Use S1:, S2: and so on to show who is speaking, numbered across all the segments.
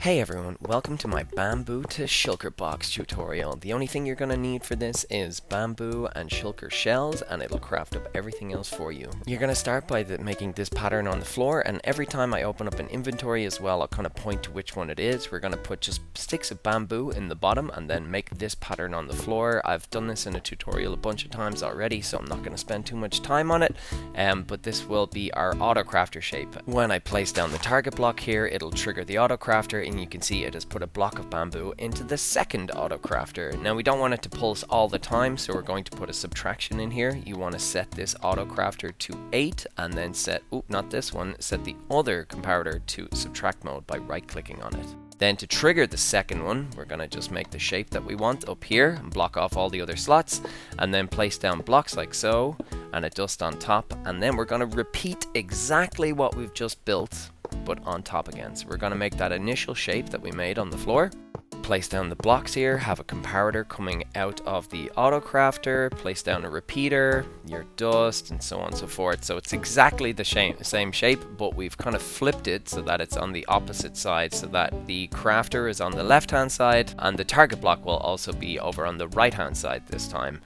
S1: Hey everyone, welcome to my bamboo to shulker box tutorial. The only thing you're going to need for this is bamboo and shulker shells, and it'll craft up everything else for you. You're going to start by making this pattern on the floor, and every time I open up an inventory as well, I'll kind of point to which one it is. We're going to put just sticks of bamboo in the bottom and then make this pattern on the floor. I've done this in a tutorial a bunch of times already, so I'm not going to spend too much time on it, but this will be our auto crafter shape. When I place down the target block here, it'll trigger the auto crafter, and you can see it has put a block of bamboo into the second auto crafter. Now we don't want it to pulse all the time, so we're going to put a subtraction in here. You want to set this auto crafter to 8 and then set, not this one, set the other comparator to subtract mode by right clicking on it. Then to trigger the second one, we're going to just make the shape that we want up here and block off all the other slots, and then place down blocks like so and a dust on top, and then we're going to repeat exactly what we've just built but on top again. So we're going to make that initial shape that we made on the floor, place down the blocks here, have a comparator coming out of the auto crafter, place down a repeater, your dust, and so on and so forth. So it's exactly the same shape, but we've kind of flipped it so that it's on the opposite side, so that the crafter is on the left hand side and the target block will also be over on the right hand side this time.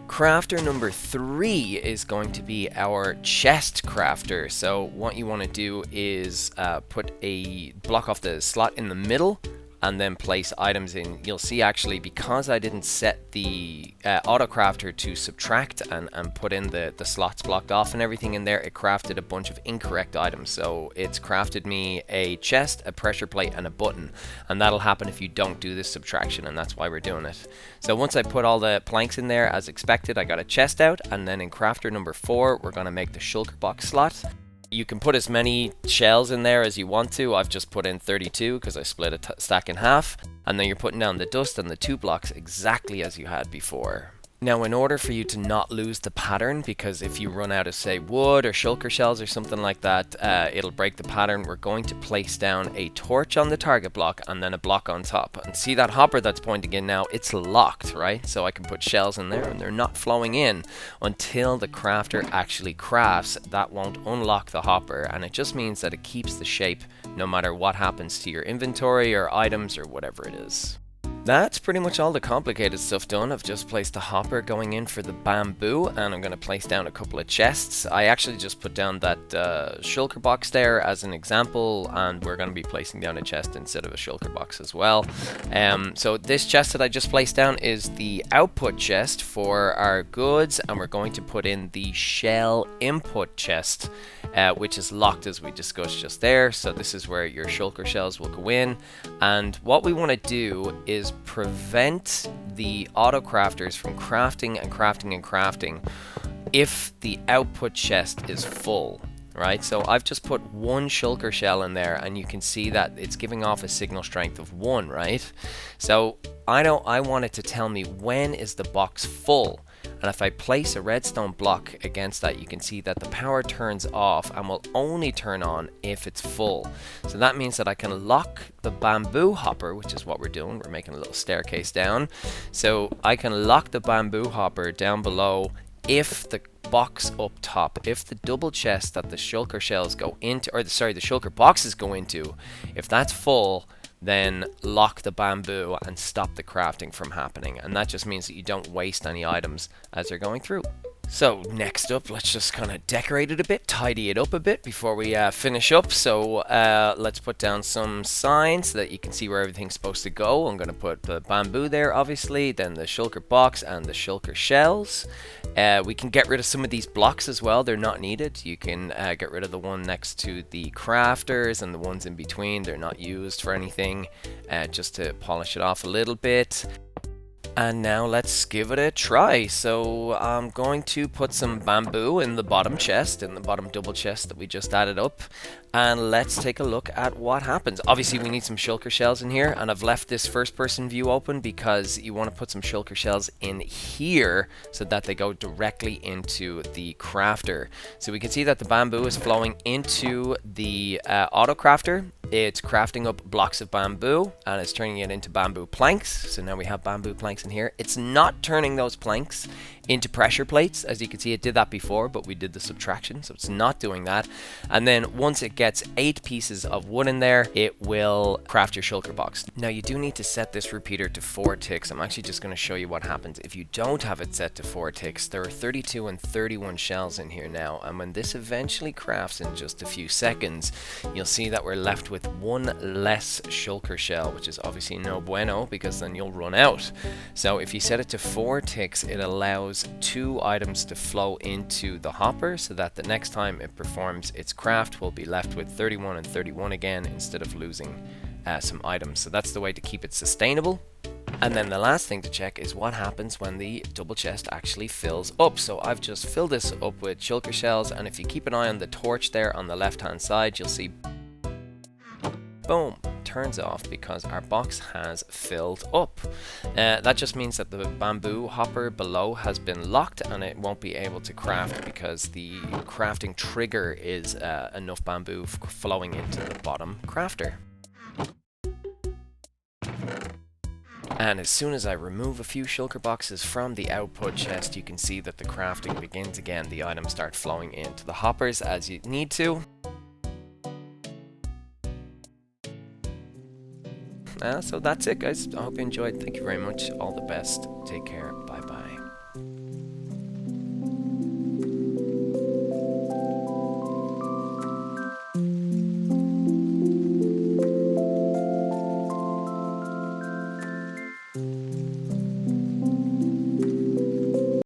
S1: Crafter number 3 is going to be our chest crafter. So what you want to do is put a block off the slot in the middle and then place items in. You'll see actually, because I didn't set the auto crafter to subtract and put in the slots blocked off and everything in there, it crafted a bunch of incorrect items. So it's crafted me a chest, a pressure plate, and a button, and that'll happen if you don't do this subtraction, and that's why we're doing it. So once I put all the planks in there as expected, I got a chest out, and then in crafter number 4 we're going to make the shulker box slot. You can put as many shells in there as you want to. I've just put in 32 because I split a stack in half. And then you're putting down the dust and the 2 blocks exactly as you had before. Now, in order for you to not lose the pattern, because if you run out of, say, wood or shulker shells or something like that, it'll break the pattern, we're going to place down a torch on the target block and then a block on top. And see that hopper that's pointing in now? It's locked, right? So I can put shells in there and they're not flowing in until the crafter actually crafts. That won't unlock the hopper, and it just means that it keeps the shape no matter what happens to your inventory or items or whatever it is. That's pretty much all the complicated stuff done. I've just placed a hopper going in for the bamboo, and I'm going to place down a couple of chests. I actually just put down that shulker box there as an example, and we're going to be placing down a chest instead of a shulker box as well. So this chest that I just placed down is the output chest for our goods, and we're going to put in the shell input chest, which is locked as we discussed just there. So this is where your shulker shells will go in, and what we want to do is prevent the auto crafters from crafting and crafting and crafting if the output chest is full, right? So I've just put 1 shulker shell in there, and you can see that it's giving off a signal strength of 1, right? So I want it to tell me when is the box full. And if I place a redstone block against that, you can see that the power turns off and will only turn on if it's full. So that means that I can lock the bamboo hopper, which is what we're doing. We're making a little staircase down. So I can lock the bamboo hopper down below if the box up top, if the double chest that the shulker shells go into, or the shulker boxes go into, if that's full, then lock the bamboo and stop the crafting from happening. And that just means that you don't waste any items as they're going through. So next up, let's just kind of decorate it a bit, tidy it up a bit before we finish up. So let's put down some signs so that you can see where everything's supposed to go. I'm going to put the bamboo there, obviously, then the shulker box and the shulker shells. We can get rid of some of these blocks as well. They're not needed. You can get rid of the one next to the crafters and the ones in between. They're not used for anything, just to polish it off a little bit. And now let's give it a try. So I'm going to put some bamboo in the bottom chest, in the bottom double chest that we just added up. And let's take a look at what happens. Obviously we need some shulker shells in here, and I've left this first person view open because you want to put some shulker shells in here so that they go directly into the crafter. So we can see that the bamboo is flowing into the auto crafter. It's crafting up blocks of bamboo and it's turning it into bamboo planks. So now we have bamboo planks in here. It's not turning those planks into pressure plates. As you can see, it did that before, but we did the subtraction, so it's not doing that. And then once it gets 8 pieces of wood in there, it will craft your shulker box. Now you do need to set this repeater to 4 ticks. I'm actually just going to show you what happens if you don't have it set to 4 ticks. There are 32 and 31 shells in here now, and when this eventually crafts in just a few seconds, you'll see that we're left with 1 less shulker shell, which is obviously no bueno, because then you'll run out. So if you set it to 4 ticks, it allows 2 items to flow into the hopper, so that the next time it performs its craft, we'll be left with 31 and 31 again, instead of losing some items. So that's the way to keep it sustainable. And then the last thing to check is what happens when the double chest actually fills up. So I've just filled this up with shulker shells, and if you keep an eye on the torch there on the left hand side, you'll see boom, turns off because our box has filled up. That just means that the bamboo hopper below has been locked and it won't be able to craft, because the crafting trigger is enough bamboo flowing into the bottom crafter. And as soon as I remove a few shulker boxes from the output chest, you can see that the crafting begins again. The items start flowing into the hoppers as you need to. So that's it, guys. I hope you enjoyed. Thank you very much. All the best. Take care. Bye bye.